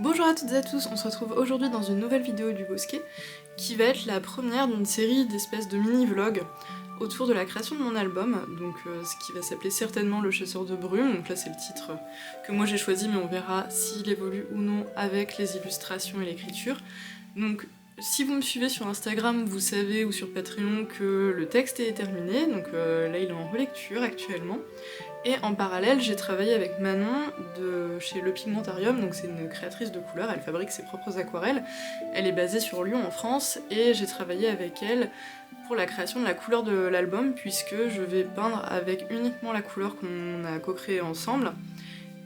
Bonjour à toutes et à tous, on se retrouve aujourd'hui dans une nouvelle vidéo du Bosquet qui va être la première d'une série d'espèces de mini-vlogs autour de la création de mon album, donc ce qui va s'appeler certainement Le Chasseur de Brume, donc là c'est le titre que moi j'ai choisi mais on verra s'il évolue ou non avec les illustrations et l'écriture. Donc si vous me suivez sur Instagram, vous savez, ou sur Patreon, que le texte est terminé, donc là il est en relecture actuellement. Et en parallèle, j'ai travaillé avec Manon de chez Le Pigmentarium, donc c'est une créatrice de couleurs, elle fabrique ses propres aquarelles. Elle est basée sur Lyon en France, et j'ai travaillé avec elle pour la création de la couleur de l'album, puisque je vais peindre avec uniquement la couleur qu'on a co-créée ensemble.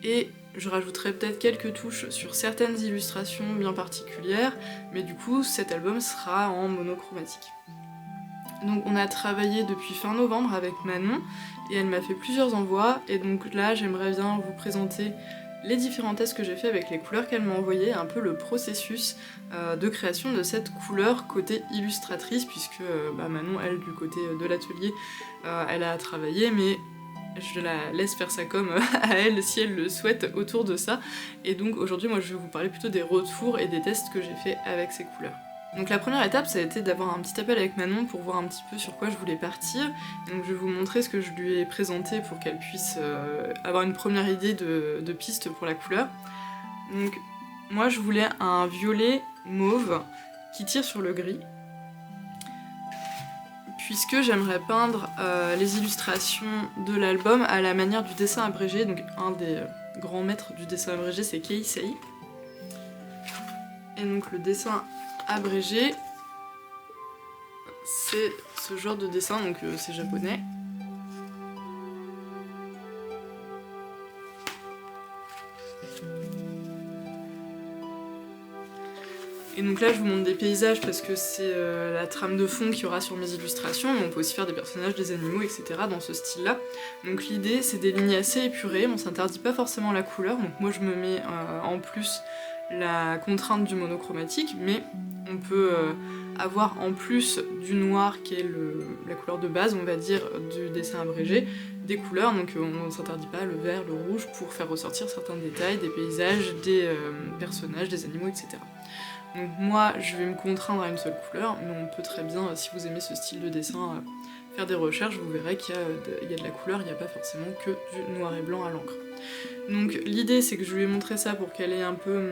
Et je rajouterai peut-être quelques touches sur certaines illustrations bien particulières, mais du coup cet album sera en monochromatique. Donc on a travaillé depuis fin novembre avec Manon, et elle m'a fait plusieurs envois, et donc là j'aimerais bien vous présenter les différents tests que j'ai fait avec les couleurs qu'elle m'a envoyées, un peu le processus de création de cette couleur côté illustratrice, puisque Manon, elle, du côté de l'atelier, elle a travaillé, mais je la laisse faire ça comme à elle, si elle le souhaite, autour de ça. Et donc aujourd'hui, moi je vais vous parler plutôt des retours et des tests que j'ai fait avec ces couleurs. Donc la première étape, ça a été d'avoir un petit appel avec Manon pour voir un petit peu sur quoi je voulais partir. Donc je vais vous montrer ce que je lui ai présenté pour qu'elle puisse avoir une première idée de piste pour la couleur. Donc moi je voulais un violet mauve qui tire sur le gris, puisque j'aimerais peindre les illustrations de l'album à la manière du dessin abrégé. Donc un des grands maîtres du dessin abrégé, c'est Kei Sei. Et donc le dessin abrégé, c'est ce genre de dessin, donc c'est japonais. Et donc là je vous montre des paysages parce que c'est la trame de fond qu'il y aura sur mes illustrations, mais on peut aussi faire des personnages, des animaux, etc. dans ce style-là. Donc l'idée c'est des lignes assez épurées, on s'interdit pas forcément la couleur, donc moi je me mets en plus la contrainte du monochromatique, mais on peut avoir en plus du noir qui est la couleur de base, on va dire, du dessin abrégé, des couleurs, donc on ne s'interdit pas le vert, le rouge, pour faire ressortir certains détails, des paysages, des personnages, des animaux, etc. Donc moi je vais me contraindre à une seule couleur, mais on peut très bien, si vous aimez ce style de dessin, faire des recherches, vous verrez qu'il y a de la couleur, il n'y a pas forcément que du noir et blanc à l'encre. Donc l'idée c'est que je lui ai montré ça pour qu'elle ait un peu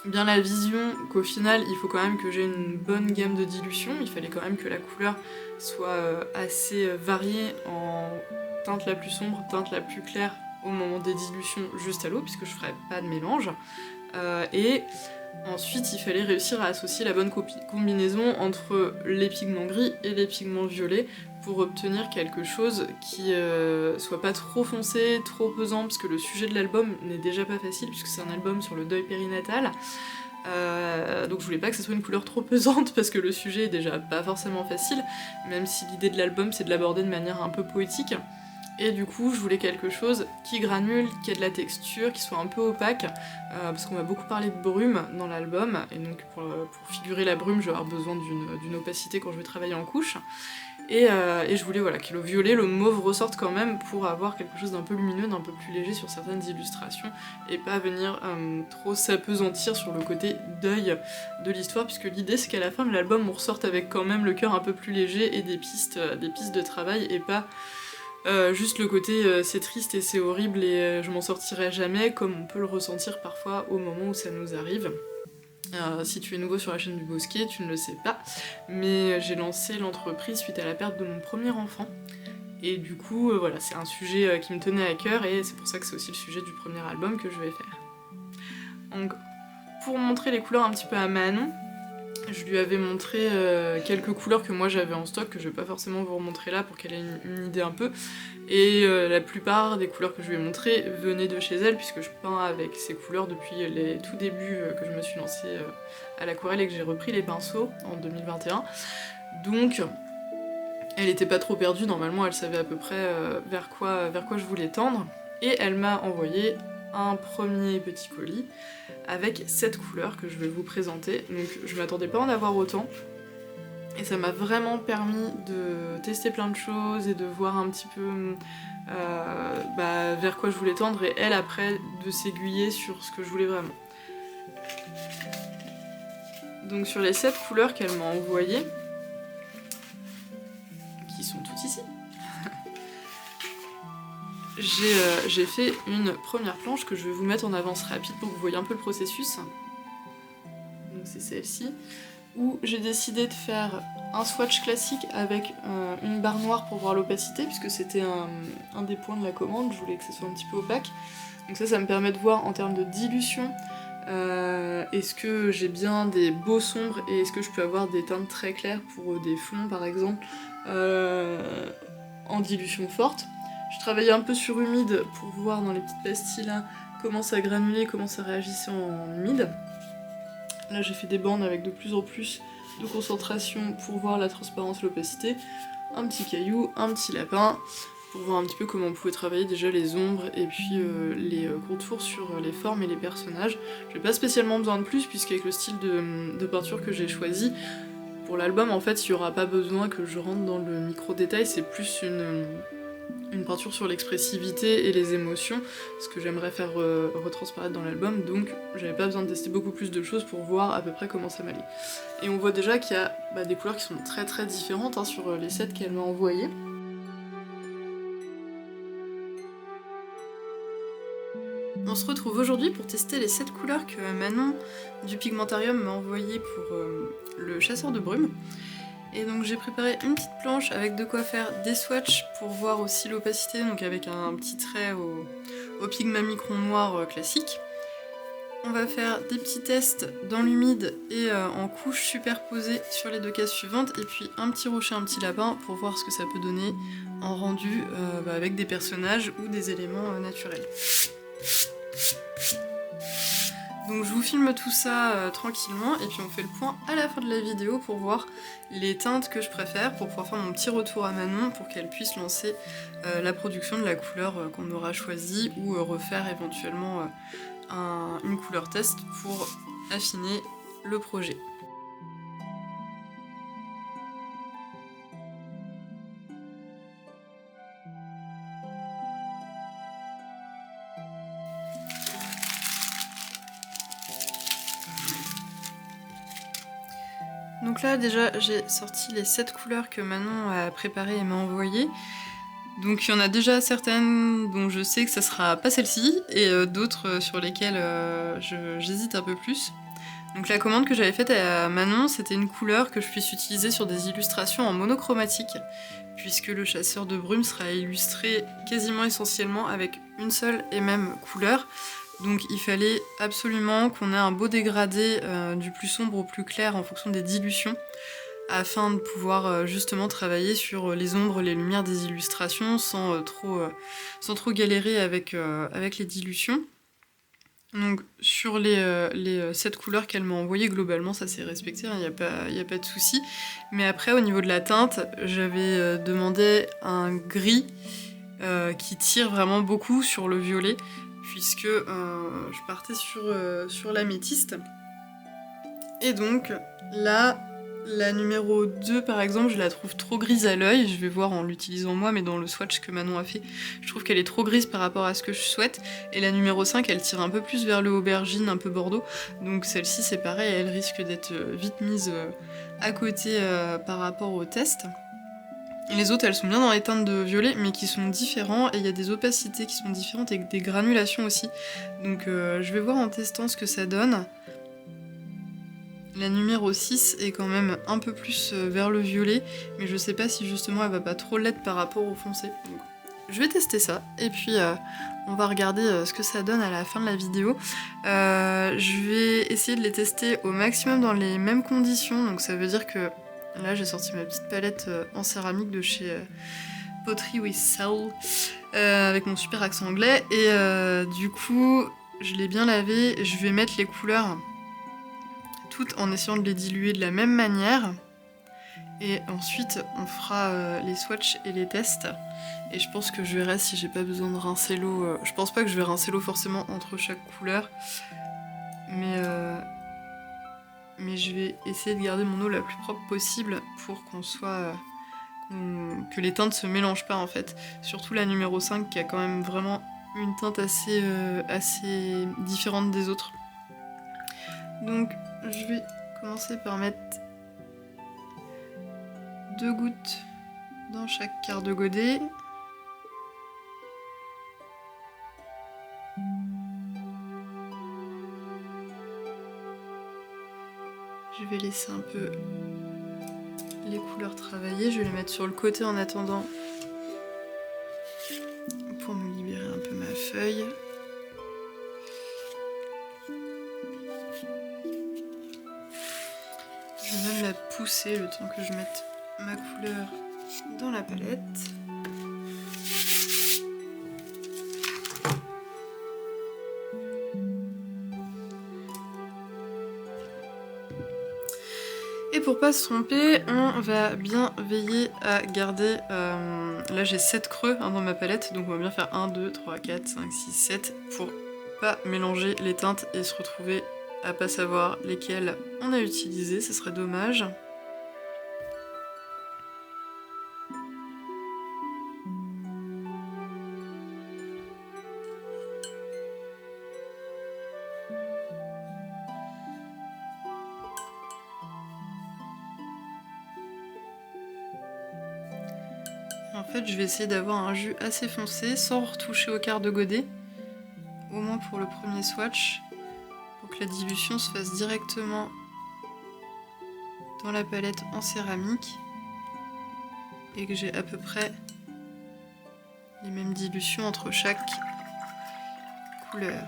bien la vision qu'au final il faut quand même que j'ai une bonne gamme de dilution, il fallait quand même que la couleur soit assez variée en teinte la plus sombre, teinte la plus claire au moment des dilutions juste à l'eau, puisque je ferai pas de mélange. Et ensuite il fallait réussir à associer la bonne combinaison entre les pigments gris et les pigments violets pour obtenir quelque chose qui soit pas trop foncé, trop pesant, parce que le sujet de l'album n'est déjà pas facile puisque c'est un album sur le deuil périnatal. Donc je voulais pas que ce soit une couleur trop pesante parce que le sujet est déjà pas forcément facile, même si l'idée de l'album c'est de l'aborder de manière un peu poétique. Et du coup je voulais quelque chose qui granule, qui ait de la texture, qui soit un peu opaque, parce qu'on va beaucoup parler de brume dans l'album, et donc pour figurer la brume je vais avoir besoin d'une opacité quand je vais travailler en couche. Et je voulais que le violet, le mauve ressortent quand même pour avoir quelque chose d'un peu lumineux, d'un peu plus léger sur certaines illustrations, et pas venir trop s'apesantir sur le côté deuil de l'histoire, puisque l'idée c'est qu'à la fin de l'album on ressorte avec quand même le cœur un peu plus léger et des pistes de travail, et pas juste le côté c'est triste et c'est horrible et je m'en sortirai jamais, comme on peut le ressentir parfois au moment où ça nous arrive. Si tu es nouveau sur la chaîne du Bosquet, tu ne le sais pas, mais j'ai lancé l'entreprise suite à la perte de mon premier enfant. Et du coup, voilà, c'est un sujet qui me tenait à cœur, et c'est pour ça que c'est aussi le sujet du premier album que je vais faire. Donc, pour montrer les couleurs un petit peu à Manon, je lui avais montré quelques couleurs que moi j'avais en stock, que je vais pas forcément vous remontrer là pour qu'elle ait une idée un peu. Et la plupart des couleurs que je lui ai montrées venaient de chez elle, puisque je peins avec ces couleurs depuis les tout débuts que je me suis lancée à l'aquarelle et que j'ai repris les pinceaux en 2021. Donc elle était pas trop perdue, normalement elle savait à peu près vers quoi je voulais tendre. Et elle m'a envoyé un premier petit colis avec cette couleur que je vais vous présenter. Donc je m'attendais pas à en avoir autant, et ça m'a vraiment permis de tester plein de choses et de voir un petit peu vers quoi je voulais tendre, et elle après de s'aiguiller sur ce que je voulais vraiment. Donc sur les 7 couleurs qu'elle m'a envoyées, qui sont toutes ici, j'ai fait une première planche que je vais vous mettre en avance rapide pour que vous voyez un peu le processus. Donc c'est celle-ci, où j'ai décidé de faire un swatch classique avec une barre noire pour voir l'opacité, puisque c'était un des points de la commande, je voulais que ce soit un petit peu opaque. Donc ça me permet de voir en termes de dilution, est-ce que j'ai bien des beaux sombres et est-ce que je peux avoir des teintes très claires pour des fonds par exemple, en dilution forte. Je travaillais un peu sur humide pour voir dans les petites pastilles là comment ça granulait, comment ça réagissait en humide. Là j'ai fait des bandes avec de plus en plus de concentration pour voir la transparence, l'opacité. Un petit caillou, un petit lapin, pour voir un petit peu comment on pouvait travailler déjà les ombres et puis les contours sur les formes et les personnages. J'ai pas spécialement besoin de plus puisqu'avec le style de peinture que j'ai choisi, pour l'album en fait il n'y aura pas besoin que je rentre dans le micro-détail, c'est plus une peinture sur l'expressivité et les émotions, ce que j'aimerais faire retransparaître dans l'album, donc j'avais pas besoin de tester beaucoup plus de choses pour voir à peu près comment ça m'allait. Et on voit déjà qu'il y a des couleurs qui sont très très différentes sur les sets qu'elle m'a envoyés. On se retrouve aujourd'hui pour tester les 7 couleurs que Manon du Pigmentarium m'a envoyées pour le chasseur de brume. Et donc j'ai préparé une petite planche avec de quoi faire des swatchs pour voir aussi l'opacité, donc avec un petit trait au Pigma Micron noir classique. On va faire des petits tests dans l'humide et en couches superposées sur les 2 cases suivantes, et puis un petit rocher, un petit lapin pour voir ce que ça peut donner en rendu avec des personnages ou des éléments naturels. Donc je vous filme tout ça tranquillement et puis on fait le point à la fin de la vidéo pour voir les teintes que je préfère, pour pouvoir faire mon petit retour à Manon pour qu'elle puisse lancer la production de la couleur qu'on aura choisie ou refaire éventuellement une couleur test pour affiner le projet. Donc là déjà j'ai sorti les 7 couleurs que Manon a préparées et m'a envoyées. Donc il y en a déjà certaines dont je sais que ça sera pas celle-ci, et d'autres sur lesquelles j'hésite un peu plus. Donc la commande que j'avais faite à Manon, c'était une couleur que je puisse utiliser sur des illustrations en monochromatique, puisque le chasseur de brume sera illustré quasiment essentiellement avec une seule et même couleur. Donc il fallait absolument qu'on ait un beau dégradé du plus sombre au plus clair en fonction des dilutions, afin de pouvoir justement travailler sur les ombres, les lumières des illustrations sans trop galérer avec les dilutions. Donc sur les 7 couleurs qu'elle m'a envoyées, globalement ça s'est respecté, il n'y a pas de souci. Mais après au niveau de la teinte, j'avais demandé un gris qui tire vraiment beaucoup sur le violet, puisque je partais sur l'améthyste. Et donc là, la numéro 2 par exemple, je la trouve trop grise à l'œil, je vais voir en l'utilisant moi, mais dans le swatch que Manon a fait, je trouve qu'elle est trop grise par rapport à ce que je souhaite. Et la numéro 5, elle tire un peu plus vers le aubergine, un peu bordeaux, donc celle-ci c'est pareil, elle risque d'être vite mise à côté par rapport au test. Les autres, elles sont bien dans les teintes de violet, mais qui sont différents, et il y a des opacités qui sont différentes et des granulations aussi. Donc je vais voir en testant ce que ça donne. La numéro 6 est quand même un peu plus vers le violet, mais je sais pas si justement elle va pas trop l'être par rapport au foncé. Donc, je vais tester ça, et puis on va regarder ce que ça donne à la fin de la vidéo. Je vais essayer de les tester au maximum dans les mêmes conditions, donc ça veut dire que là j'ai sorti ma petite palette en céramique de chez Pottery with Soul, avec mon super accent anglais, et du coup je l'ai bien lavé, je vais mettre les couleurs toutes en essayant de les diluer de la même manière, et ensuite on fera les swatchs et les tests, et je pense que je verrai si j'ai pas besoin de rincer l'eau. Je pense pas que je vais rincer l'eau forcément entre chaque couleur, mais je vais essayer de garder mon eau la plus propre possible pour qu'on soit que les teintes se mélangent pas en fait, surtout la numéro 5 qui a quand même vraiment une teinte assez différente des autres. Donc je vais commencer par mettre 2 gouttes dans chaque quart de godet. Je vais laisser un peu les couleurs travailler. Je vais les mettre sur le côté en attendant pour me libérer un peu ma feuille. Je vais même la pousser le temps que je mette ma couleur dans la palette. Et pour pas se tromper, on va bien veiller à garder... là j'ai 7 creux dans ma palette, donc on va bien faire 1, 2, 3, 4, 5, 6, 7 pour pas mélanger les teintes et se retrouver à pas savoir lesquelles on a utilisées, ce serait dommage. En fait, je vais essayer d'avoir un jus assez foncé sans retoucher au quart de godet, au moins pour le premier swatch, pour que la dilution se fasse directement dans la palette en céramique et que j'ai à peu près les mêmes dilutions entre chaque couleur.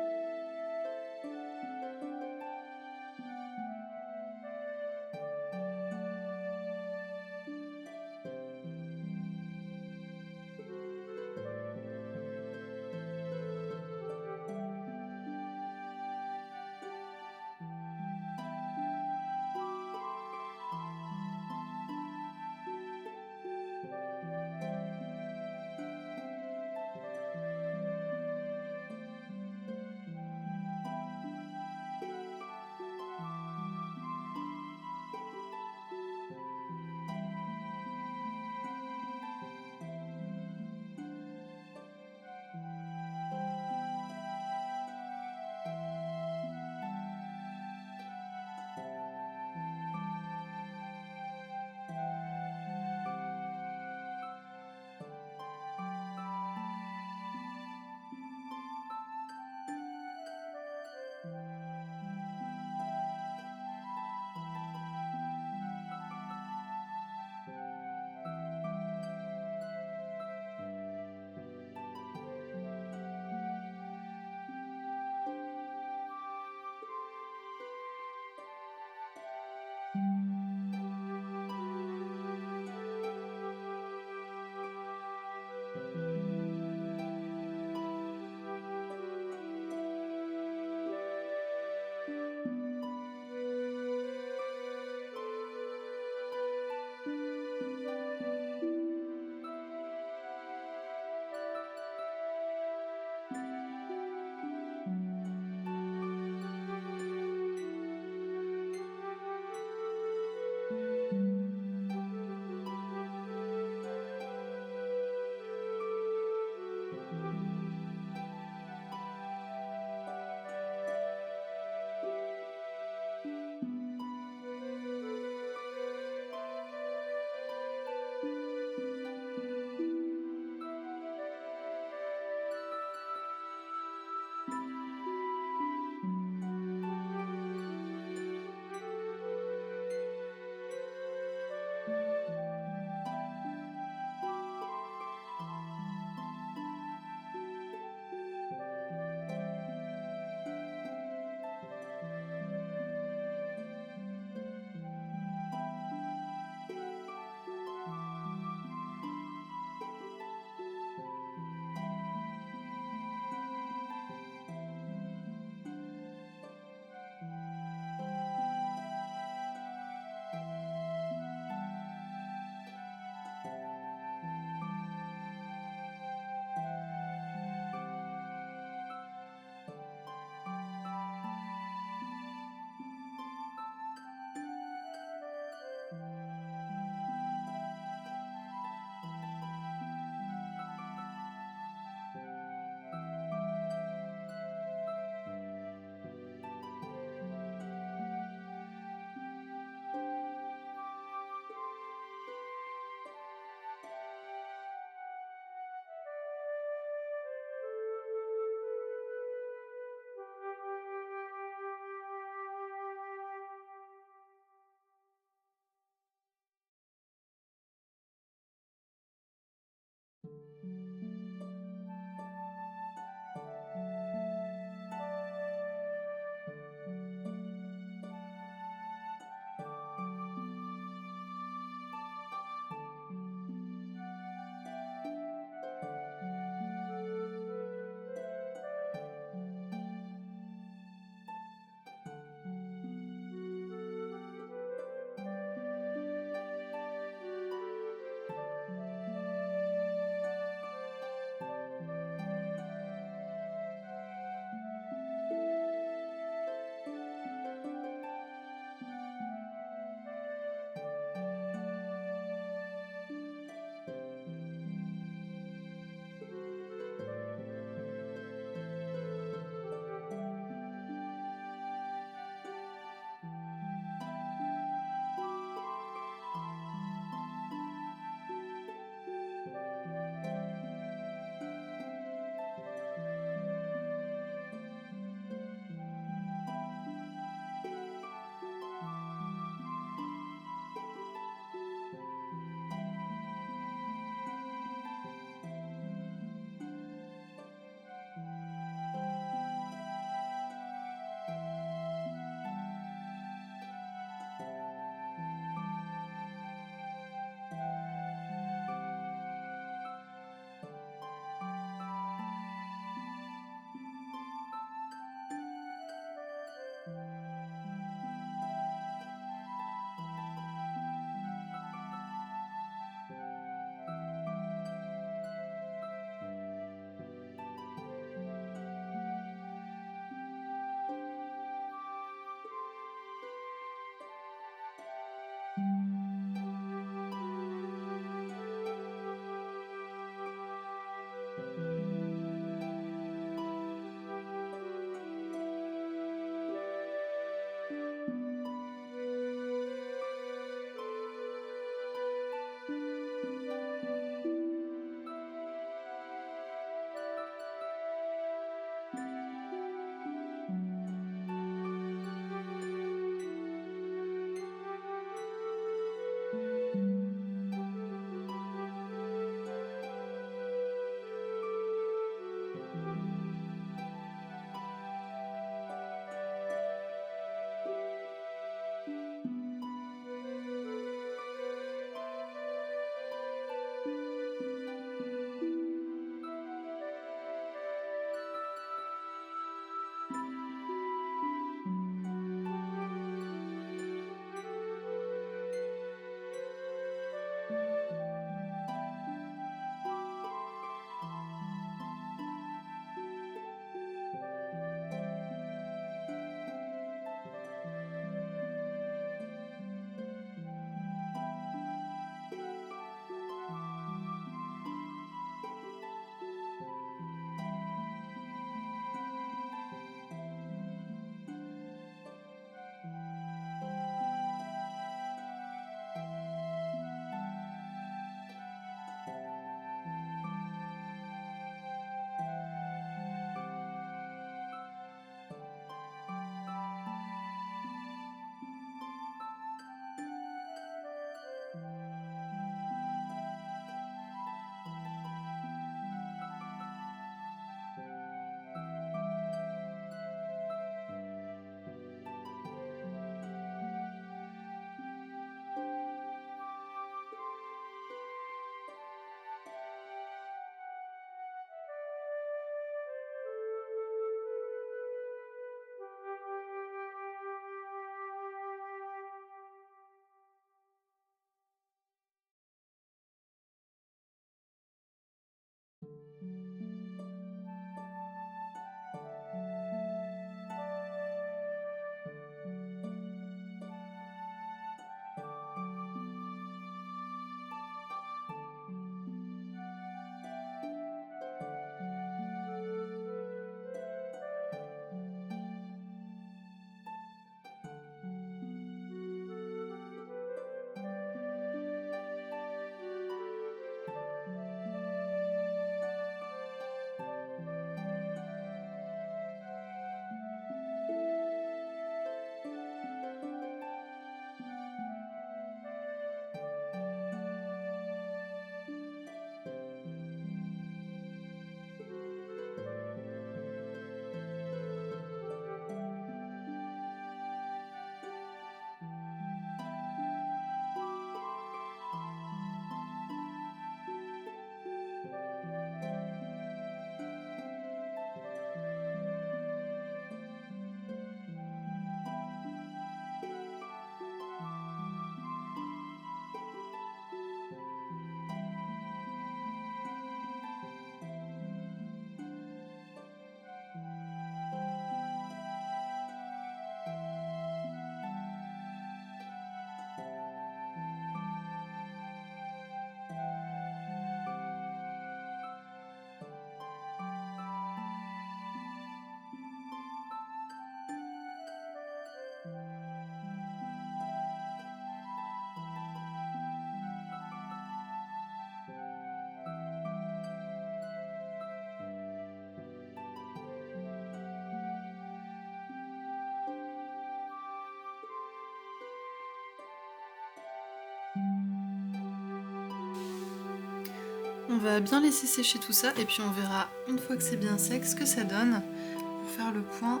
On va bien laisser sécher tout ça et puis on verra une fois que c'est bien sec ce que ça donne pour faire le point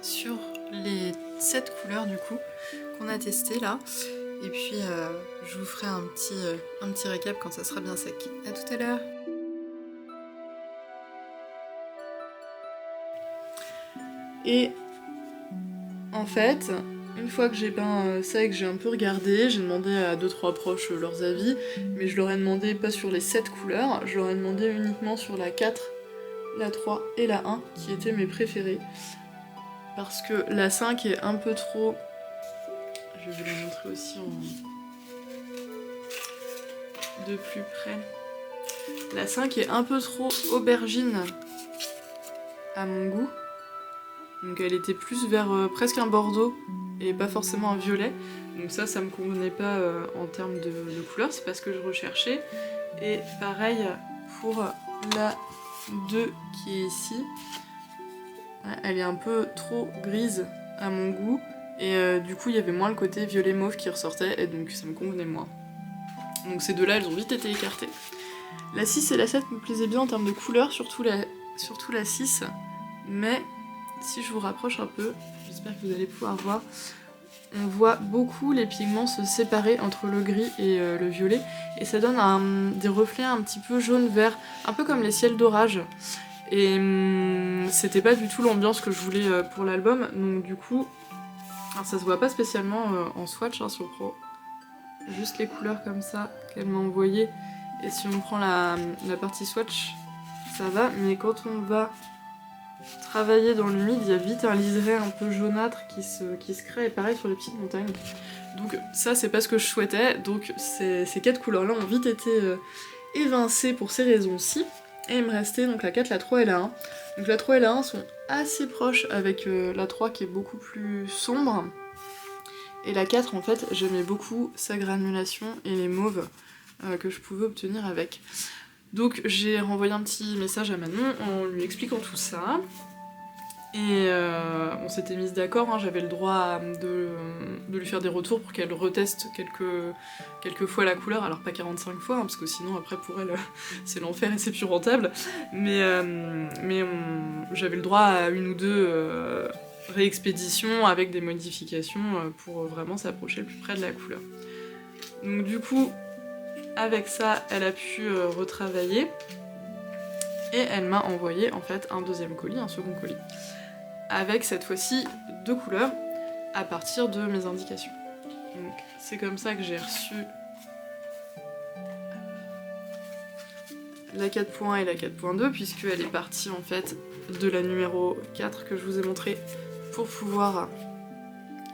sur les 7 couleurs du coup qu'on a testé là. Et puis je vous ferai un petit récap quand ça sera bien sec. A tout à l'heure. Et en fait, une fois que j'ai peint ça et que j'ai un peu regardé, j'ai demandé à 2-3 proches leurs avis, mais je leur ai demandé pas sur les 7 couleurs, je leur ai demandé uniquement sur la 4, la 3 et la 1 qui étaient mes préférées. Parce que la 5 est un peu trop... Je vais vous la montrer aussi de plus près. La 5 est un peu trop aubergine à mon goût. Donc elle était plus vers presque un bordeaux et pas forcément un violet. Donc ça me convenait pas en termes de couleur, c'est pas ce que je recherchais. Et pareil pour la 2 qui est ici. Elle est un peu trop grise à mon goût. Et du coup il y avait moins le côté violet mauve qui ressortait et donc ça me convenait moins. Donc ces deux-là elles ont vite été écartées. La 6 et la 7 me plaisaient bien en termes de couleur, surtout la 6. Mais si je vous rapproche un peu, j'espère que vous allez pouvoir voir, on voit beaucoup les pigments se séparer entre le gris et le violet. Et ça donne des reflets un petit peu jaune-vert, un peu comme les ciels d'orage. Et c'était pas du tout l'ambiance que je voulais pour l'album. Donc du coup, alors ça se voit pas spécialement en swatch, hein, si on prend juste les couleurs comme ça qu'elle m'a envoyées. Et si on prend la partie swatch, ça va. Mais quand on va travailler dans l'humide, il y a vite un liseré un peu jaunâtre qui se crée, et pareil sur les petites montagnes. Donc ça c'est pas ce que je souhaitais, donc ces 4 couleurs là ont vite été évincées pour ces raisons-ci. Et il me restait donc la 4, la 3 et la 1. Donc la 3 et la 1 sont assez proches avec la 3 qui est beaucoup plus sombre. Et la 4 en fait j'aimais beaucoup sa granulation et les mauves que je pouvais obtenir avec. Donc j'ai renvoyé un petit message à Manon en lui expliquant tout ça. Et on s'était mis d'accord, hein, j'avais le droit de lui faire des retours pour qu'elle reteste quelques fois la couleur, alors pas 45 fois, hein, parce que sinon après pour elle c'est l'enfer et c'est plus rentable. Mais j'avais le droit à une ou deux réexpéditions avec des modifications pour vraiment s'approcher le plus près de la couleur. Donc du coup, avec ça, elle a pu retravailler et elle m'a envoyé en fait un deuxième colis, un second colis, avec cette fois-ci 2 couleurs à partir de mes indications. Donc c'est comme ça que j'ai reçu la 4.1 et la 4.2 puisqu'elle est partie en fait de la numéro 4 que je vous ai montré pour pouvoir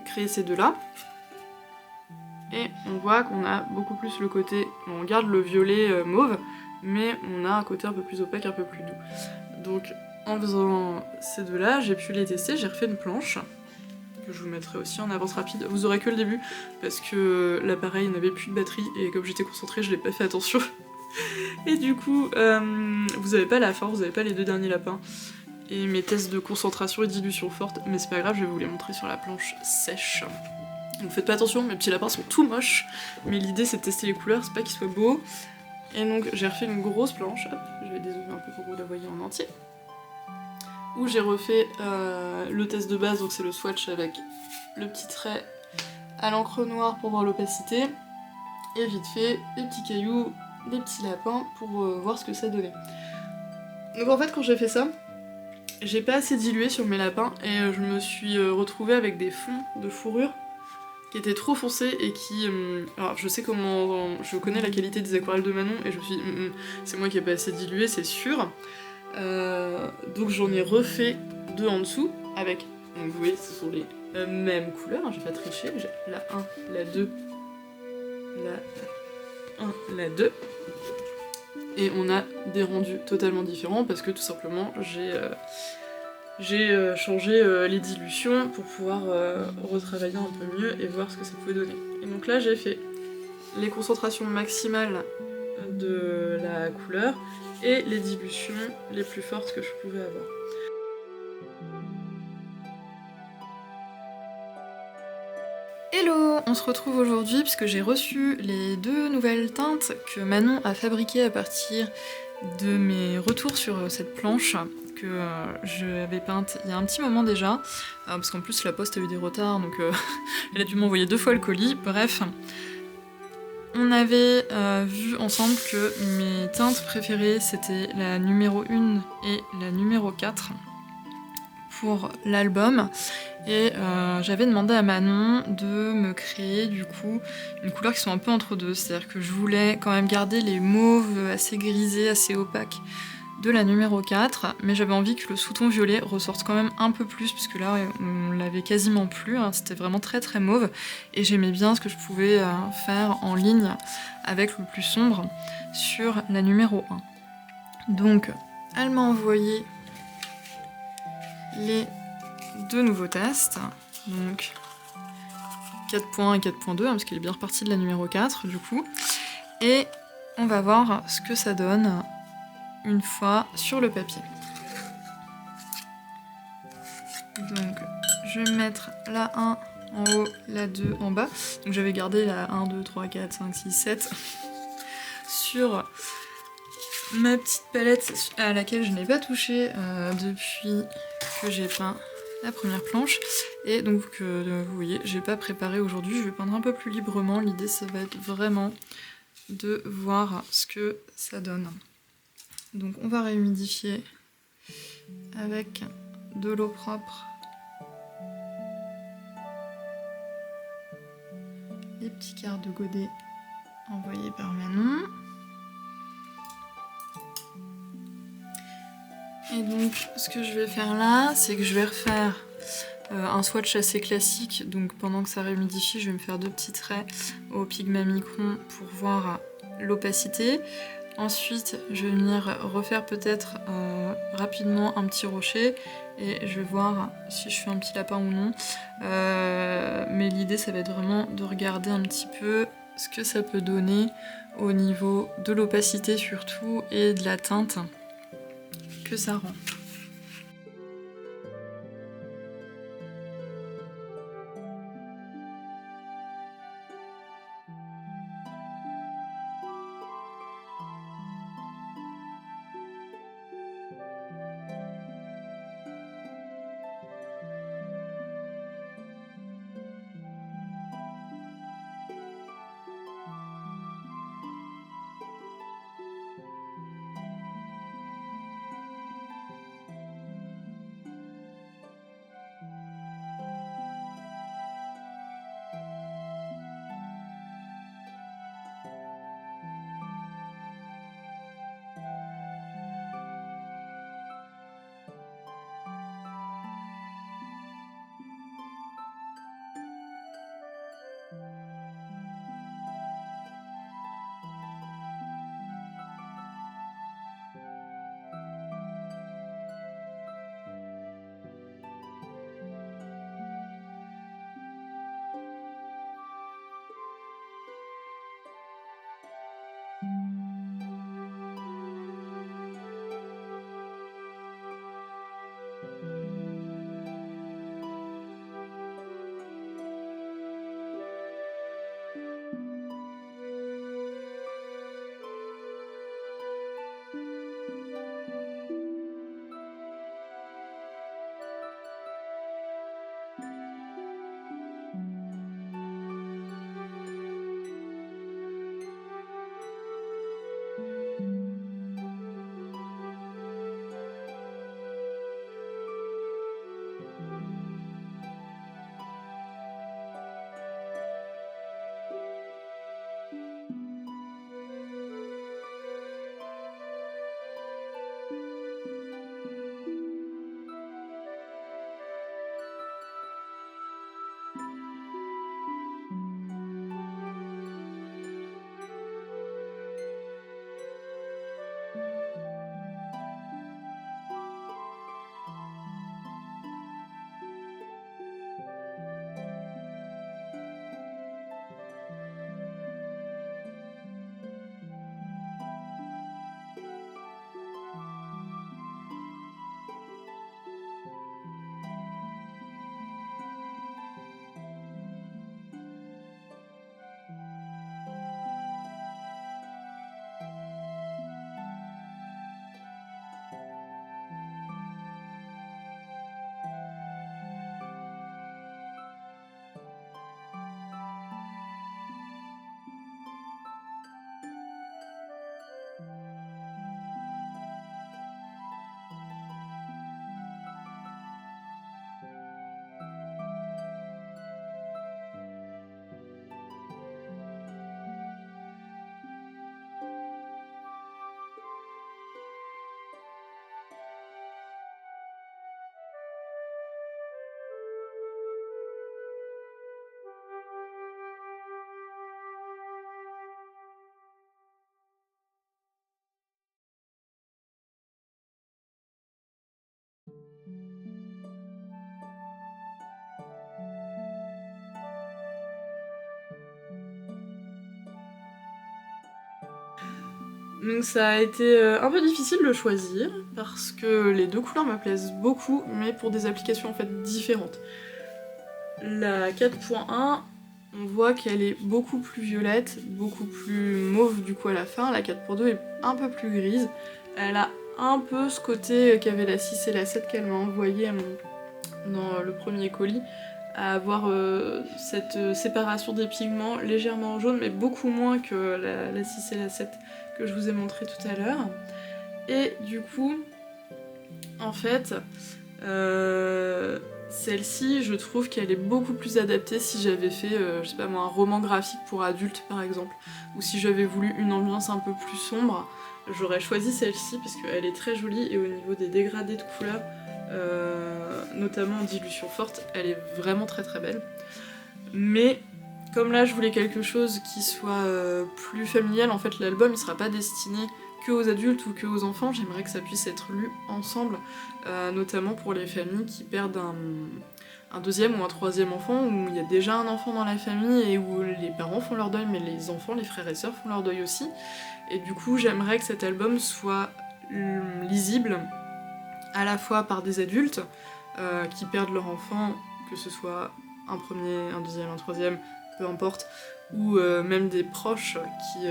créer ces deux-là. Et on voit qu'on a beaucoup plus le côté, on garde le violet mauve, mais on a un côté un peu plus opaque, un peu plus doux. Donc en faisant ces deux-là, j'ai pu les tester, j'ai refait une planche, que je vous mettrai aussi en avance rapide. Vous aurez que le début, parce que l'appareil n'avait plus de batterie, et comme j'étais concentrée, je n'ai pas fait attention. Et du coup, vous avez pas la fin, vous avez pas les 2 derniers lapins. Et mes tests de concentration et dilution forte, mais c'est pas grave, je vais vous les montrer sur la planche sèche. Donc faites pas attention, mes petits lapins sont tout moches, mais l'idée c'est de tester les couleurs, c'est pas qu'ils soient beaux. Et donc j'ai refait une grosse planche, hop, je vais dézoomer un peu pour que vous la voyez en entier, où j'ai refait le test de base, donc c'est le swatch avec le petit trait à l'encre noire pour voir l'opacité, et vite fait des petits cailloux, des petits lapins pour voir ce que ça donnait. Donc en fait quand j'ai fait ça, j'ai pas assez dilué sur mes lapins et je me suis retrouvée avec des fonds de fourrure qui étaient trop foncés et qui... alors je sais comment... je connais la qualité des aquarelles de Manon et je me suis dit c'est moi qui ai pas assez dilué, c'est sûr. Donc j'en ai refait 2 en dessous avec... donc vous voyez ce sont les mêmes couleurs, hein, j'ai pas triché, j'ai la 1, la 2, la 1, la 2. Et on a des rendus totalement différents parce que tout simplement j'ai changé les dilutions pour pouvoir retravailler un peu mieux et voir ce que ça pouvait donner. Et donc là j'ai fait les concentrations maximales de la couleur et les dilutions les plus fortes que je pouvais avoir. Hello! On se retrouve aujourd'hui puisque j'ai reçu les 2 nouvelles teintes que Manon a fabriquées à partir de mes retours sur cette planche que j'avais peinte il y a un petit moment déjà, parce qu'en plus la poste a eu des retards donc elle a dû m'envoyer 2 fois le colis, bref. On avait vu ensemble que mes teintes préférées c'était la numéro 1 et la numéro 4 pour l'album et j'avais demandé à Manon de me créer du coup une couleur qui soit un peu entre deux, c'est-à-dire que je voulais quand même garder les mauves assez grisés, assez opaques de la numéro 4, mais j'avais envie que le sous-ton violet ressorte quand même un peu plus, parce que là on l'avait quasiment plus, hein, c'était vraiment très très mauve, et j'aimais bien ce que je pouvais faire en ligne avec le plus sombre sur la numéro 1. Donc elle m'a envoyé les 2 nouveaux tests, donc 4.1 et 4.2, parce qu'elle est bien repartie de la numéro 4 du coup, et on va voir ce que ça donne une fois sur le papier. Donc je vais mettre la 1 en haut, la 2 en bas. Donc j'avais gardé la 1, 2, 3, 4, 5, 6, 7 sur ma petite palette à laquelle je n'ai pas touché depuis que j'ai peint la première planche. Et donc vous voyez, j'ai pas préparé aujourd'hui, je vais peindre un peu plus librement. L'idée ça va être vraiment de voir ce que ça donne. Donc on va réhumidifier avec de l'eau propre les petits quarts de godet envoyés par Manon. Et donc ce que je vais faire là, c'est que je vais refaire un swatch assez classique. Donc pendant que ça réhumidifie, je vais me faire 2 petits traits au Pigma Micron pour voir l'opacité. Ensuite, je vais venir refaire peut-être rapidement un petit rocher et je vais voir si je fais un petit lapin ou non. Mais l'idée, ça va être vraiment de regarder un petit peu ce que ça peut donner au niveau de l'opacité surtout et de la teinte que ça rend. Donc ça a été un peu difficile de choisir, parce que les deux couleurs me plaisent beaucoup, mais pour des applications en fait différentes. La 4.1, on voit qu'elle est beaucoup plus violette, beaucoup plus mauve du coup à la fin. La 4.2 est un peu plus grise. Elle a un peu ce côté qu'avait la 6 et la 7 qu'elle m'a envoyé dans le premier colis, à avoir cette séparation des pigments légèrement jaune, mais beaucoup moins que la 6 et la 7 que je vous ai montré tout à l'heure. Et du coup, en fait, celle-ci, je trouve qu'elle est beaucoup plus adaptée si j'avais fait, je sais pas moi, un roman graphique pour adultes par exemple, ou si j'avais voulu une ambiance un peu plus sombre, j'aurais choisi celle-ci parce qu'elle est très jolie et au niveau des dégradés de couleurs, notamment en dilution forte, elle est vraiment très très belle. Mais comme là je voulais quelque chose qui soit plus familial, en fait l'album il sera pas destiné que aux adultes ou que aux enfants, j'aimerais que ça puisse être lu ensemble, notamment pour les familles qui perdent un deuxième ou un troisième enfant, où il y a déjà un enfant dans la famille et où les parents font leur deuil, mais les enfants, les frères et sœurs font leur deuil aussi. Et du coup, j'aimerais que cet album soit lisible à la fois par des adultes qui perdent leur enfant, que ce soit un premier, un deuxième, un troisième, peu importe, ou même des proches qui,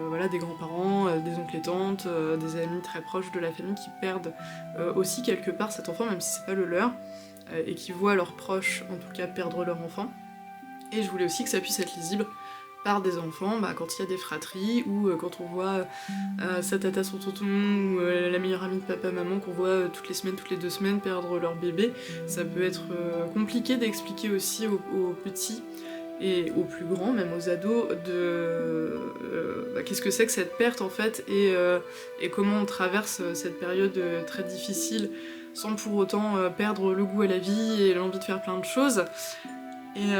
voilà, des grands-parents, des oncles et tantes, des amis très proches de la famille qui perdent aussi quelque part cet enfant, même si c'est pas le leur, et qui voient leurs proches, en tout cas, perdre leur enfant. Et je voulais aussi que ça puisse être lisible par des enfants, quand il y a des fratries, ou quand on voit sa tata, son tonton, ou la meilleure amie de papa-maman qu'on voit toutes les semaines, toutes les 2 semaines perdre leur bébé. Ça peut être compliqué d'expliquer aussi aux petits et aux plus grands, même aux ados, qu'est-ce que c'est que cette perte en fait, et comment on traverse cette période très difficile sans pour autant perdre le goût à la vie et l'envie de faire plein de choses. Et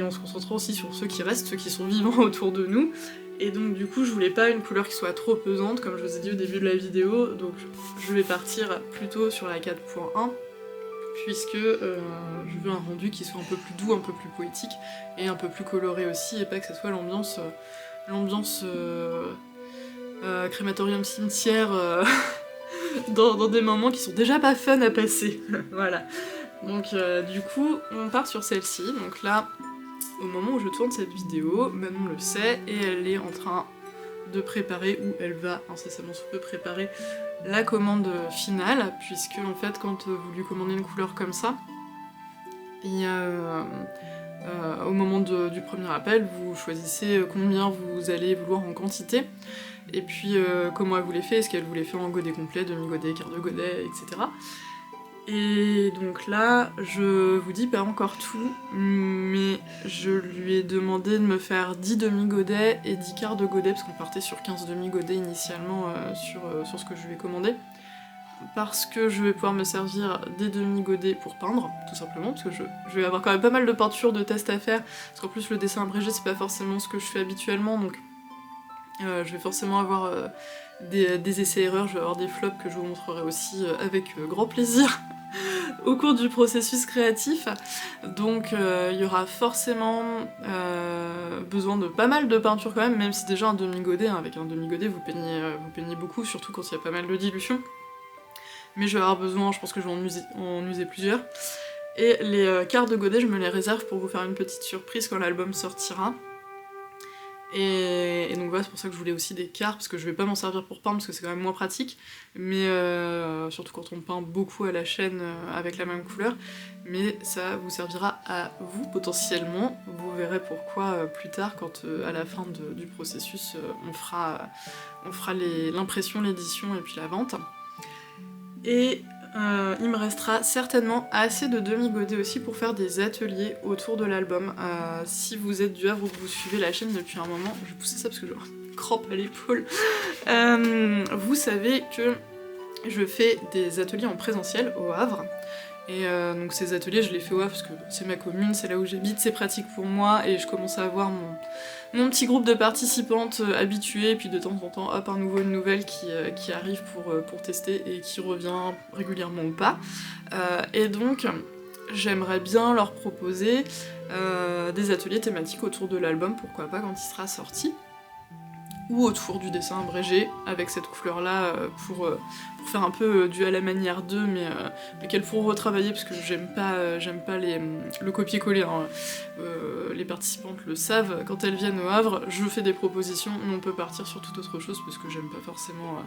en se concentrant aussi sur ceux qui restent, ceux qui sont vivants autour de nous. Et donc du coup je voulais pas une couleur qui soit trop pesante, comme je vous ai dit au début de la vidéo, donc je vais partir plutôt sur la 4.1, puisque je veux un rendu qui soit un peu plus doux, un peu plus poétique, et un peu plus coloré aussi, et pas que ça soit l'ambiance crématorium cimetière dans des moments qui sont déjà pas fun à passer. Voilà. Donc du coup, on part sur celle-ci. Donc là, au moment où je tourne cette vidéo, Manon le sait, et elle est en train de préparer, ou elle va incessamment sous peu préparer la commande finale, puisque en fait, quand vous lui commandez une couleur comme ça, et au moment du premier appel, vous choisissez combien vous allez vouloir en quantité, et puis comment elle vous les fait, est-ce qu'elle vous les fait en godet complet, demi-godet, quart de godet, etc. Et donc là, je vous dis pas encore tout, mais je lui ai demandé de me faire 10 demi-godets et 10 quarts de godet, parce qu'on partait sur 15 demi-godets initialement sur ce que je lui ai commandé. Parce que je vais pouvoir me servir des demi-godets pour peindre, tout simplement, parce que je vais avoir quand même pas mal de peintures de tests à faire, parce qu'en plus le dessin abrégé c'est pas forcément ce que je fais habituellement, donc je vais forcément avoir des essais-erreurs, je vais avoir des flops que je vous montrerai aussi avec grand plaisir au cours du processus créatif. Donc il y aura forcément besoin de pas mal de peinture quand même si déjà un demi-godet, avec un demi-godet vous peignez beaucoup, surtout quand il y a pas mal de dilution. Mais je vais avoir besoin, je pense que je vais en user plusieurs. Et les quarts de godet, je me les réserve pour vous faire une petite surprise quand l'album sortira. Et donc voilà, c'est pour ça que je voulais aussi des quarts, parce que je vais pas m'en servir pour peindre, parce que c'est quand même moins pratique, mais surtout quand on peint beaucoup à la chaîne avec la même couleur, mais ça vous servira à vous potentiellement, vous verrez pourquoi plus tard, quand à la fin du processus, on fera l'impression, l'édition et puis la vente. Et il me restera certainement assez de demi-godets aussi pour faire des ateliers autour de l'album. Si vous êtes du Havre ou que vous suivez la chaîne depuis un moment, je vais pousser ça parce que j'ai une crampe à l'épaule. Vous savez que je fais des ateliers en présentiel au Havre. Et donc ces ateliers, je les fais au Havre parce que c'est ma commune, c'est là où j'habite, c'est pratique pour moi, et je commence à avoir mon petit groupe de participantes habituées, et puis de temps en temps, hop, une nouvelle qui arrive pour tester et qui revient régulièrement ou pas. Et donc, j'aimerais bien leur proposer des ateliers thématiques autour de l'album, pourquoi pas quand il sera sorti. ou autour du dessin abrégé, avec cette couleur-là pour faire un peu du à la manière d'eux, mais qu'elles pourront retravailler, parce que j'aime pas le copier-coller, hein. Les participantes le savent, quand elles viennent au Havre, je fais des propositions, mais on peut partir sur toute autre chose, parce que j'aime pas forcément...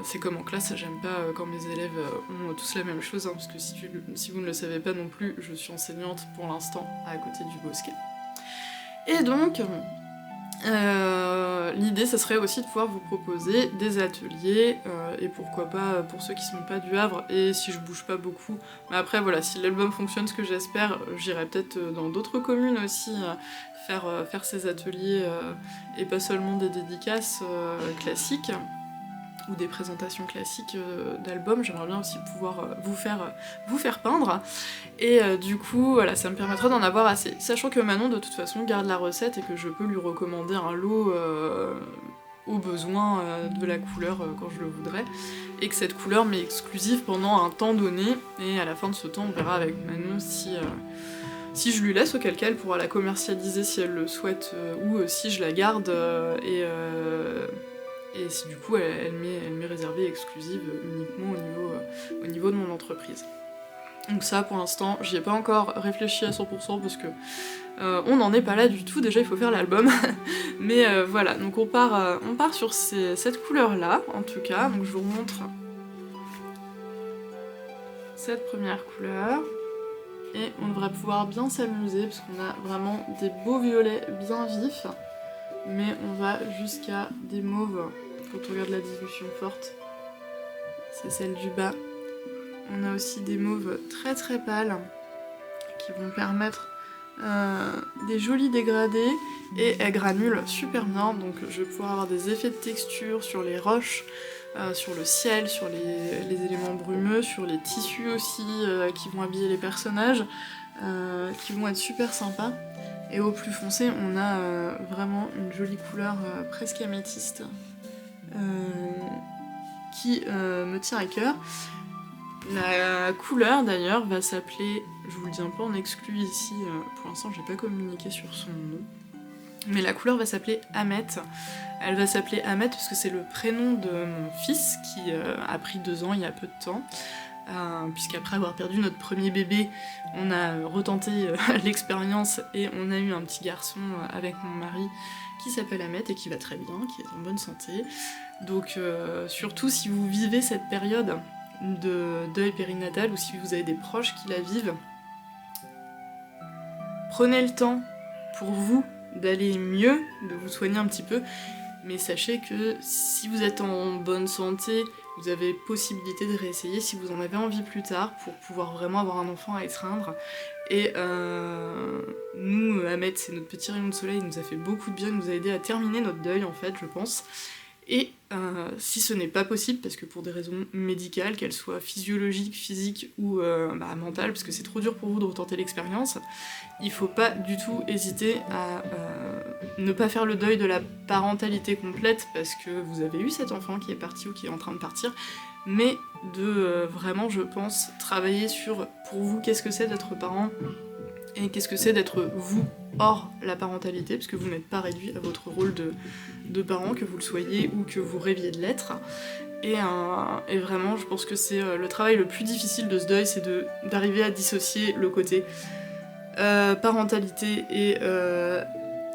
c'est comme en classe, j'aime pas quand mes élèves ont tous la même chose, hein, parce que si vous ne le savez pas non plus, je suis enseignante pour l'instant à côté du Bosquet. Et donc, l'idée, ça serait aussi de pouvoir vous proposer des ateliers, et pourquoi pas pour ceux qui sont pas du Havre, et si je bouge pas beaucoup. Mais après, voilà, si l'album fonctionne, ce que j'espère, j'irai peut-être dans d'autres communes aussi faire ces ateliers, et pas seulement des dédicaces classiques, ou des présentations classiques d'albums. J'aimerais bien aussi pouvoir vous faire peindre. Et du coup, voilà, ça me permettra d'en avoir assez. Sachant que Manon, de toute façon, garde la recette et que je peux lui recommander un lot au besoin de la couleur quand je le voudrais. Et que cette couleur m'est exclusive pendant un temps donné. Et à la fin de ce temps, on verra avec Manon si je lui laisse, auquel cas elle pourra la commercialiser si elle le souhaite, ou si je la garde et si du coup elle m'est réservée exclusive uniquement au niveau de mon entreprise. Donc ça, pour l'instant, j'y ai pas encore réfléchi à 100% parce que on n'en est pas là du tout. Déjà, il faut faire l'album. Mais voilà, donc on part sur cette couleur-là, en tout cas. Donc je vous montre cette première couleur. Et on devrait pouvoir bien s'amuser parce qu'on a vraiment des beaux violets bien vifs. Mais on va jusqu'à des mauves quand on regarde la dilution forte. C'est celle du bas. On a aussi des mauves très très pâles qui vont permettre des jolis dégradés, et elles granulent super bien, donc je vais pouvoir avoir des effets de texture sur les roches, sur le ciel, sur les éléments brumeux, sur les tissus aussi qui vont habiller les personnages, qui vont être super sympas. Et au plus foncé, on a vraiment une jolie couleur presque améthyste qui me tient à cœur. La couleur d'ailleurs va s'appeler, je vous le dis un peu en exclu ici, pour l'instant j'ai pas communiqué sur son nom, mais la couleur va s'appeler Ahmet. Elle va s'appeler Ahmet parce que c'est le prénom de mon fils qui a pris 2 ans il y a peu de temps. Puisqu'après avoir perdu notre premier bébé, on a retenté l'expérience et on a eu un petit garçon avec mon mari qui s'appelle Ahmet et qui va très bien, qui est en bonne santé. Donc surtout si vous vivez cette période de deuil périnatal ou si vous avez des proches qui la vivent, prenez le temps pour vous d'aller mieux, de vous soigner un petit peu, mais sachez que si vous êtes en bonne santé, vous avez possibilité de réessayer si vous en avez envie plus tard pour pouvoir vraiment avoir un enfant à étreindre. Et nous, Ahmed, c'est notre petit rayon de soleil, il nous a fait beaucoup de bien, il nous a aidé à terminer notre deuil en fait, je pense. Et si ce n'est pas possible, parce que pour des raisons médicales, qu'elles soient physiologiques, physiques ou mentales, parce que c'est trop dur pour vous de retenter l'expérience, il faut pas du tout hésiter à ne pas faire le deuil de la parentalité complète, parce que vous avez eu cet enfant qui est parti ou qui est en train de partir, mais de vraiment, je pense, travailler sur, pour vous, qu'est-ce que c'est d'être parent, et qu'est-ce que c'est d'être vous hors la parentalité, parce que vous n'êtes pas réduit à votre rôle de parent, que vous le soyez ou que vous rêviez de l'être. Et vraiment, je pense que c'est le travail le plus difficile de ce deuil, c'est d'arriver à dissocier le côté parentalité et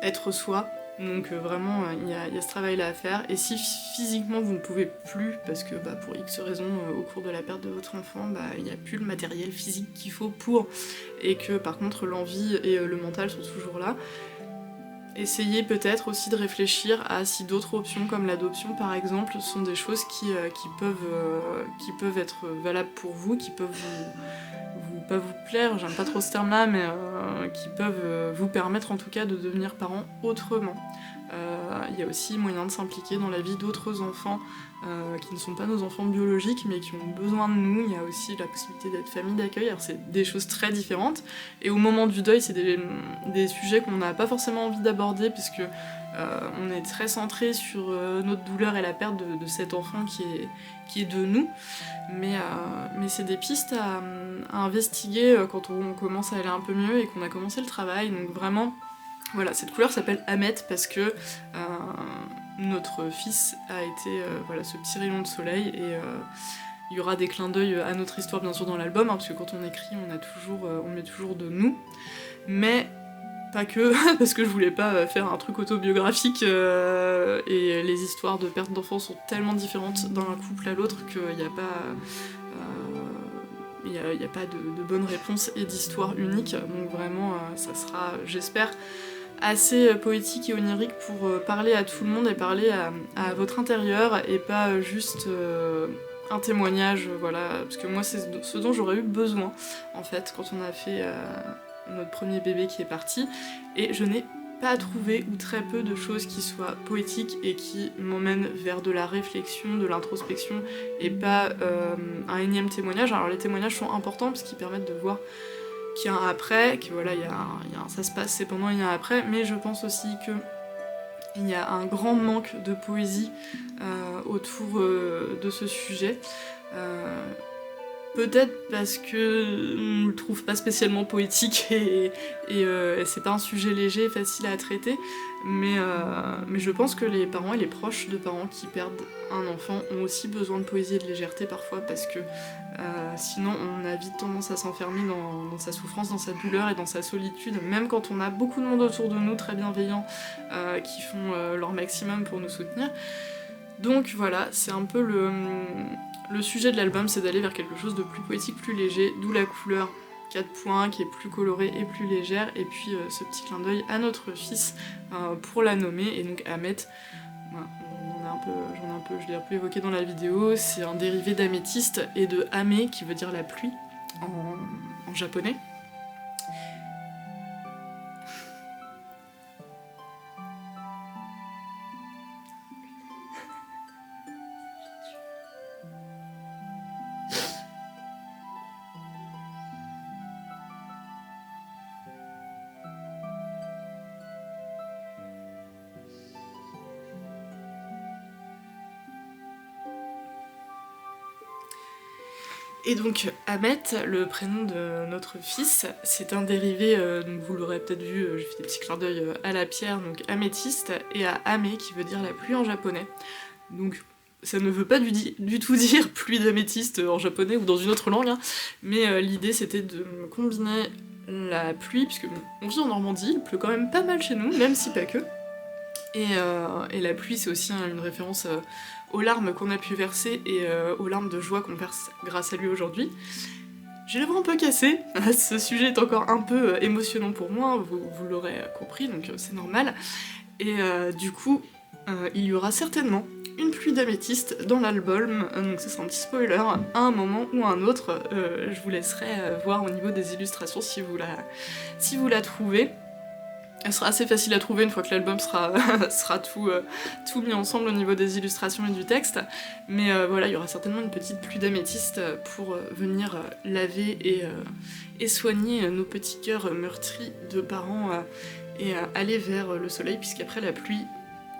être soi. Donc vraiment, il y a ce travail-là à faire. Et si physiquement vous ne pouvez plus, parce que pour X raisons, au cours de la perte de votre enfant, il n'y a plus le matériel physique qu'il faut pour, et que par contre l'envie et le mental sont toujours là, essayez peut-être aussi de réfléchir à si d'autres options, comme l'adoption par exemple, sont des choses qui peuvent être valables pour vous, qui peuvent pas vous plaire, j'aime pas trop ce terme-là, mais qui peuvent vous permettre en tout cas de devenir parent autrement. Il y a aussi moyen de s'impliquer dans la vie d'autres enfants qui ne sont pas nos enfants biologiques mais qui ont besoin de nous. Il y a aussi la possibilité d'être famille d'accueil, alors c'est des choses très différentes, et au moment du deuil c'est des sujets qu'on n'a pas forcément envie d'aborder puisque on est très centré sur notre douleur et la perte de cet enfant qui est de nous, mais c'est des pistes à investiguer quand on commence à aller un peu mieux et qu'on a commencé le travail. Donc vraiment, voilà, cette couleur s'appelle Ahmet parce que notre fils a été voilà, ce petit rayon de soleil, et il y aura des clins d'œil à notre histoire bien sûr dans l'album, hein, parce que quand on écrit on met toujours de nous, mais pas que, parce que je voulais pas faire un truc autobiographique, et les histoires de perte d'enfants sont tellement différentes d'un couple à l'autre qu'il n'y a pas... il n'y a pas de bonne réponse et d'histoire unique, donc vraiment ça sera, j'espère, assez poétique et onirique pour parler à tout le monde et parler à votre intérieur, et pas juste un témoignage, voilà, parce que moi c'est ce dont j'aurais eu besoin en fait quand on a fait notre premier bébé qui est parti, et je n'ai pas trouvé, ou très peu, de choses qui soient poétiques et qui m'emmènent vers de la réflexion, de l'introspection, et pas un énième témoignage. Alors les témoignages sont importants parce qu'ils permettent de voir qu'il y a un après, que voilà, ça se passe, c'est pendant, il y a un après, mais je pense aussi que il y a un grand manque de poésie autour de ce sujet. Peut-être parce que on le trouve pas spécialement poétique, et c'est pas un sujet léger, facile à traiter, mais je pense que les parents et les proches de parents qui perdent un enfant ont aussi besoin de poésie et de légèreté parfois, parce que sinon on a vite tendance à s'enfermer dans sa souffrance, dans sa douleur et dans sa solitude, même quand on a beaucoup de monde autour de nous très bienveillants qui font leur maximum pour nous soutenir. Donc voilà, c'est un peu le sujet de l'album, c'est d'aller vers quelque chose de plus poétique, plus léger, d'où la couleur 4 points qui est plus colorée et plus légère, et puis ce petit clin d'œil à notre fils pour la nommer, et donc Ahmet, voilà, je l'ai un peu évoqué dans la vidéo, c'est un dérivé d'améthyste et de Ame qui veut dire la pluie en japonais. Et donc Ahmet, le prénom de notre fils, c'est un dérivé, donc vous l'aurez peut-être vu, j'ai fait des petits clins d'œil à la pierre, donc améthyste, et à Ame qui veut dire la pluie en japonais. Donc ça ne veut pas du tout dire pluie d'améthyste en japonais ou dans une autre langue, hein, mais l'idée c'était de combiner la pluie, puisque on vit en Normandie, il pleut quand même pas mal chez nous, même si pas que. Et la pluie, c'est aussi une référence aux larmes qu'on a pu verser et aux larmes de joie qu'on verse grâce à lui aujourd'hui. J'ai les bras un peu cassés, ce sujet est encore un peu émotionnant pour moi, vous l'aurez compris, donc c'est normal. Et du coup, il y aura certainement une pluie d'améthyste dans l'album, donc ce sera un petit spoiler, à un moment ou à un autre, je vous laisserai voir au niveau des illustrations si vous la trouvez. Elle sera assez facile à trouver une fois que l'album sera tout mis ensemble au niveau des illustrations et du texte, mais voilà, il y aura certainement une petite pluie d'améthyste pour venir laver et soigner nos petits cœurs meurtris de parents et aller vers le soleil, puisqu'après la pluie,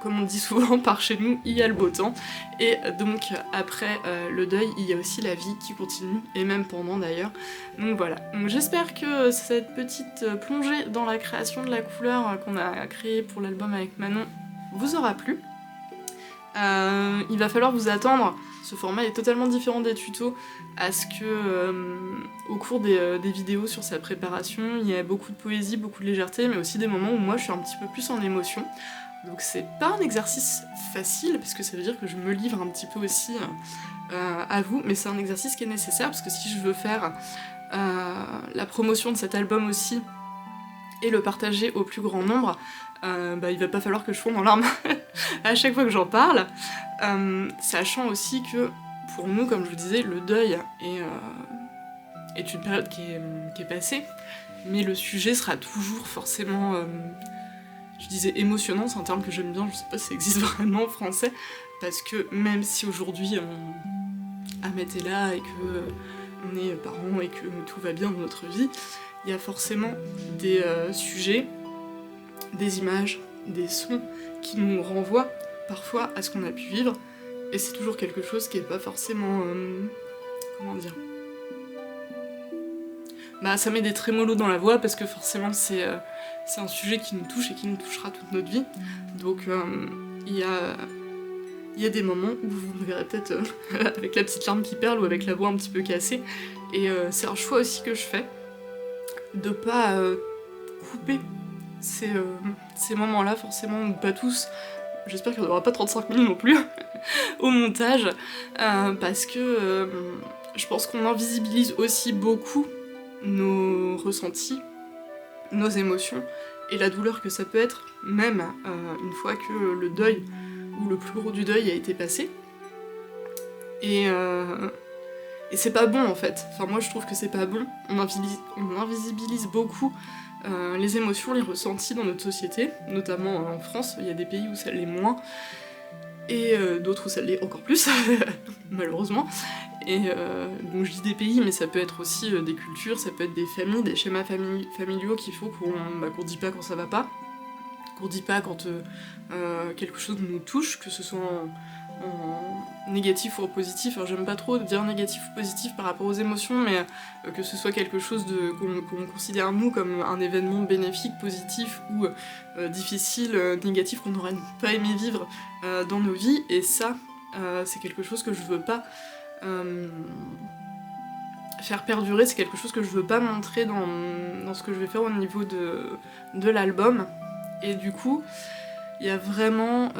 comme on dit souvent par chez nous, il y a le beau temps, et donc après le deuil, il y a aussi la vie qui continue, et même pendant d'ailleurs. Donc voilà, donc j'espère que cette petite plongée dans la création de la couleur qu'on a créée pour l'album avec Manon vous aura plu. Il va falloir vous attendre, ce format est totalement différent des tutos, à ce que au cours des vidéos sur sa préparation, il y a beaucoup de poésie, beaucoup de légèreté, mais aussi des moments où moi je suis un petit peu plus en émotion. Donc c'est pas un exercice facile, parce que ça veut dire que je me livre un petit peu aussi à vous, mais c'est un exercice qui est nécessaire, parce que si je veux faire la promotion de cet album aussi, et le partager au plus grand nombre, il va pas falloir que je fonde en larmes à chaque fois que j'en parle, sachant aussi que, pour nous, comme je vous disais, le deuil est une période qui est passée, mais le sujet sera toujours forcément... je disais émotionnant, c'est un terme que j'aime bien, je sais pas si ça existe vraiment en français, parce que même si aujourd'hui Ahmet est là et que on est parents et que tout va bien dans notre vie, il y a forcément des sujets, des images, des sons qui nous renvoient parfois à ce qu'on a pu vivre, et c'est toujours quelque chose qui est pas forcément... comment dire... ça met des trémolos dans la voix, parce que forcément c'est un sujet qui nous touche et qui nous touchera toute notre vie. Donc il y a des moments où vous me verrez peut-être avec la petite larme qui perle ou avec la voix un petit peu cassée. Et c'est un choix aussi que je fais, de pas couper ces moments-là, forcément, pas tous. J'espère qu'il n'y en aura pas 35 000 non plus au montage, parce que je pense qu'on invisibilise aussi beaucoup nos ressentis, nos émotions, et la douleur que ça peut être, même une fois que le deuil, ou le plus gros du deuil, a été passé. Et c'est pas bon en fait. Enfin moi je trouve que c'est pas bon. On invisibilise beaucoup les émotions, les ressentis dans notre société, notamment en France. Il y a des pays où ça l'est moins, et d'autres où ça l'est encore plus, malheureusement. Et donc je dis des pays, mais ça peut être aussi des cultures, ça peut être des familles, des schémas familiaux qu'il faut qu'on dit pas quand ça va pas, qu'on dit pas quand quelque chose nous touche, que ce soit en négatif ou en positif. Alors j'aime pas trop dire négatif ou positif par rapport aux émotions, mais que ce soit quelque chose qu'on considère nous comme un événement bénéfique, positif ou difficile, négatif, qu'on n'aurait pas aimé vivre dans nos vies, et ça, c'est quelque chose que je veux pas faire perdurer, c'est quelque chose que je veux pas montrer dans ce que je vais faire au niveau de l'album. Et du coup, il y a vraiment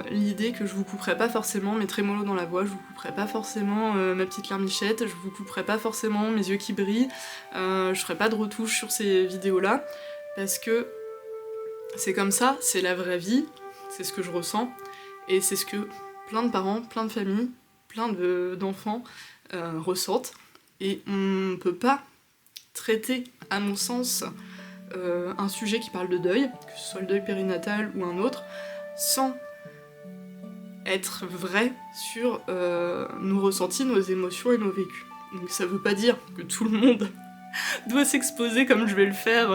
l'idée que je vous couperai pas forcément mes trémolos dans la voix, je vous couperai pas forcément ma petite larmichette, je vous couperai pas forcément mes yeux qui brillent, je ferai pas de retouches sur ces vidéos-là, parce que c'est comme ça, c'est la vraie vie, c'est ce que je ressens, et c'est ce que plein de parents, plein de familles, plein d'enfants ressentent, et on peut pas traiter, à mon sens, un sujet qui parle de deuil, que ce soit le deuil périnatal ou un autre, sans être vrai sur nos ressentis, nos émotions et nos vécus. Donc ça veut pas dire que tout le monde doit s'exposer comme je vais le faire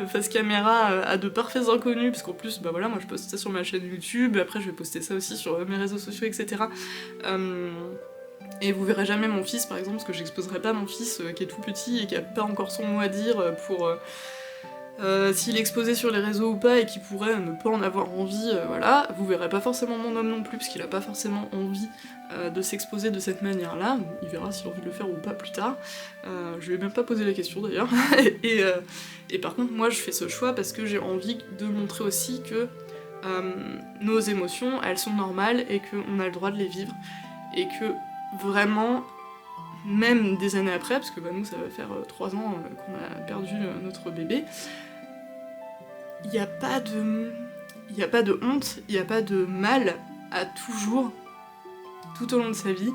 face caméra à de parfaits inconnus, parce qu'en plus, bah voilà, moi je poste ça sur ma chaîne YouTube, après je vais poster ça aussi sur mes réseaux sociaux, etc. Et vous verrez jamais mon fils, par exemple, parce que j'exposerai pas mon fils qui est tout petit et qui a pas encore son mot à dire pour s'il est exposé sur les réseaux ou pas et qui pourrait ne pas en avoir envie, voilà. Vous verrez pas forcément mon homme non plus, parce qu'il a pas forcément envie de s'exposer de cette manière-là. Il verra s'il a envie de le faire ou pas plus tard. Je lui ai même pas posé la question d'ailleurs. et par contre, moi je fais ce choix parce que j'ai envie de montrer aussi que nos émotions, elles sont normales et qu'on a le droit de les vivre. Et que vraiment, même des années après, parce que bah, nous ça va faire 3 ans qu'on a perdu notre bébé, il n'y a pas de honte, il n'y a pas de mal à toujours, tout au long de sa vie,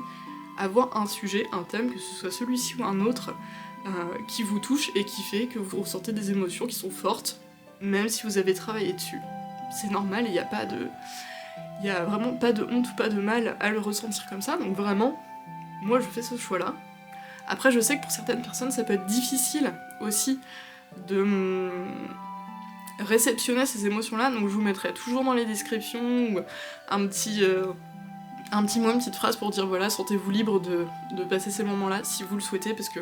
avoir un sujet, un thème, que ce soit celui-ci ou un autre, qui vous touche et qui fait que vous ressentez des émotions qui sont fortes, même si vous avez travaillé dessus. C'est normal, il n'y a vraiment pas de honte ou pas de mal à le ressentir comme ça, donc vraiment, moi je fais ce choix-là. Après je sais que pour certaines personnes ça peut être difficile aussi de réceptionner ces émotions-là, donc je vous mettrai toujours dans les descriptions ou un petit mot, une petite phrase pour dire voilà, sentez-vous libre de passer ces moments-là si vous le souhaitez, parce que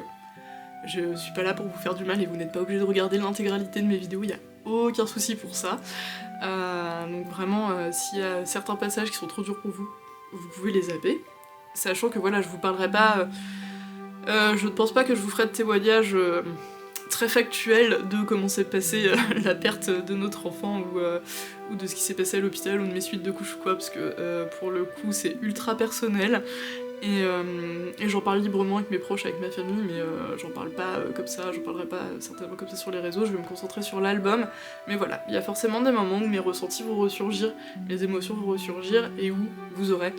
je suis pas là pour vous faire du mal et vous n'êtes pas obligé de regarder l'intégralité de mes vidéos, il y a aucun souci pour ça. Donc vraiment, s'il y a certains passages qui sont trop durs pour vous, vous pouvez les zapper, sachant que voilà, je vous parlerai pas... je ne pense pas que je vous ferai de témoignages très factuels de comment s'est passée la perte de notre enfant ou de ce qui s'est passé à l'hôpital ou de mes suites de couches ou quoi, parce que pour le coup c'est ultra personnel et j'en parle librement avec mes proches, avec ma famille, mais j'en parle pas comme ça, j'en parlerai pas certainement comme ça sur les réseaux, je vais me concentrer sur l'album, mais voilà, il y a forcément des moments où mes ressentis vont ressurgir, mes émotions vont ressurgir, et où vous aurez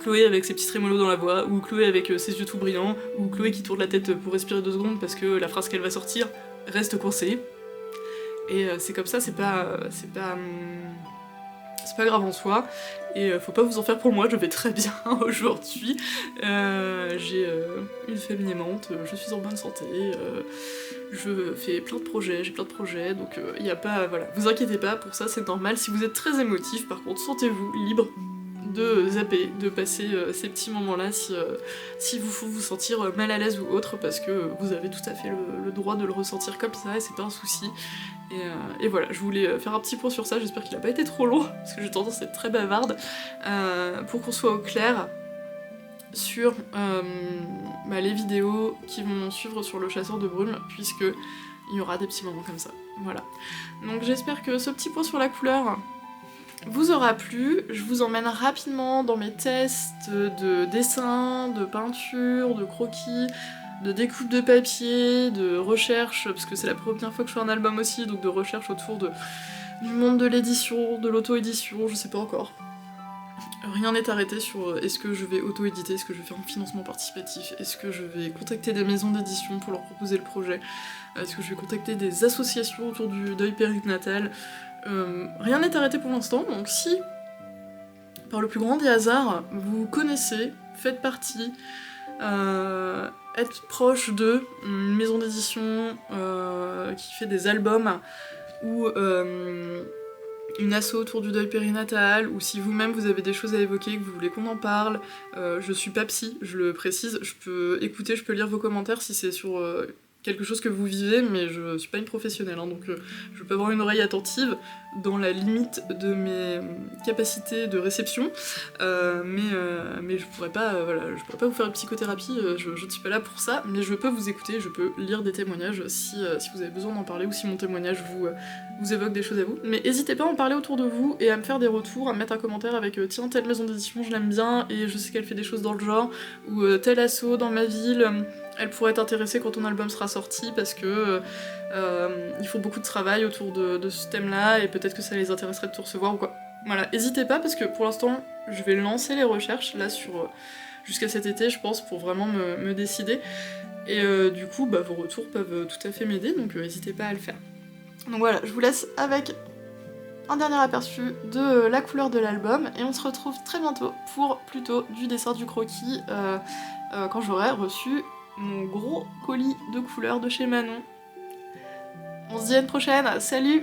Chloé avec ses petits trémolos dans la voix, ou Chloé avec ses yeux tout brillants, ou Chloé qui tourne la tête pour respirer 2 secondes parce que la phrase qu'elle va sortir reste coincée. Et c'est comme ça, c'est pas grave en soi, et faut pas vous en faire pour moi, je vais très bien aujourd'hui. J'ai une famille aimante, je suis en bonne santé, je fais plein de projets, j'ai plein de projets, donc y a pas, voilà, vous inquiétez pas, pour ça c'est normal. Si vous êtes très émotif, par contre, sentez-vous libre de zapper, de passer ces petits moments-là si vous faut vous sentir mal à l'aise ou autre, parce que vous avez tout à fait le droit de le ressentir comme ça et c'est pas un souci. Et voilà, je voulais faire un petit point sur ça, j'espère qu'il a pas été trop long, parce que j'ai tendance à être très bavarde, pour qu'on soit au clair sur les vidéos qui vont suivre sur le chasseur de brume, puisque il y aura des petits moments comme ça. Voilà. Donc j'espère que ce petit point sur la couleur vous aura plu. Je vous emmène rapidement dans mes tests de dessin, de peinture, de croquis, de découpe de papier, de recherche, parce que c'est la première fois que je fais un album aussi, donc de recherche autour du monde de l'édition, de l'auto-édition, je sais pas encore. Rien n'est arrêté sur est-ce que je vais auto-éditer, est-ce que je vais faire un financement participatif, est-ce que je vais contacter des maisons d'édition pour leur proposer le projet, est-ce que je vais contacter des associations autour du deuil périnatal. Rien n'est arrêté pour l'instant, donc si, par le plus grand des hasards, vous connaissez, faites partie, être proche d'une maison d'édition qui fait des albums, ou une asso autour du deuil périnatal, ou si vous-même vous avez des choses à évoquer, que vous voulez qu'on en parle, je suis pas psy, je le précise, je peux écouter, je peux lire vos commentaires si c'est sur quelque chose que vous vivez, mais je suis pas une professionnelle, hein, donc je peux avoir une oreille attentive dans la limite de mes capacités de réception, mais je pourrais pas vous faire une psychothérapie, je ne suis pas là pour ça, mais je peux vous écouter, je peux lire des témoignages si vous avez besoin d'en parler, ou si mon témoignage vous évoque des choses à vous. Mais n'hésitez pas à en parler autour de vous, et à me faire des retours, à me mettre un commentaire avec tiens, telle maison d'édition, je l'aime bien, et je sais qu'elle fait des choses dans le genre, ou tel asso dans ma ville, elle pourrait être intéressée quand ton album sera sorti, parce que ils font beaucoup de travail autour de ce thème-là, et peut-être que ça les intéresserait de te recevoir ou quoi. Voilà, n'hésitez pas, parce que pour l'instant, je vais lancer les recherches, là, jusqu'à cet été, je pense, pour vraiment me décider. Et du coup, vos retours peuvent tout à fait m'aider, donc n'hésitez pas à le faire. Donc voilà, je vous laisse avec un dernier aperçu de la couleur de l'album, et on se retrouve très bientôt pour plutôt du dessin du croquis, quand j'aurai reçu mon gros colis de couleurs de chez Manon. On se dit à une prochaine, salut!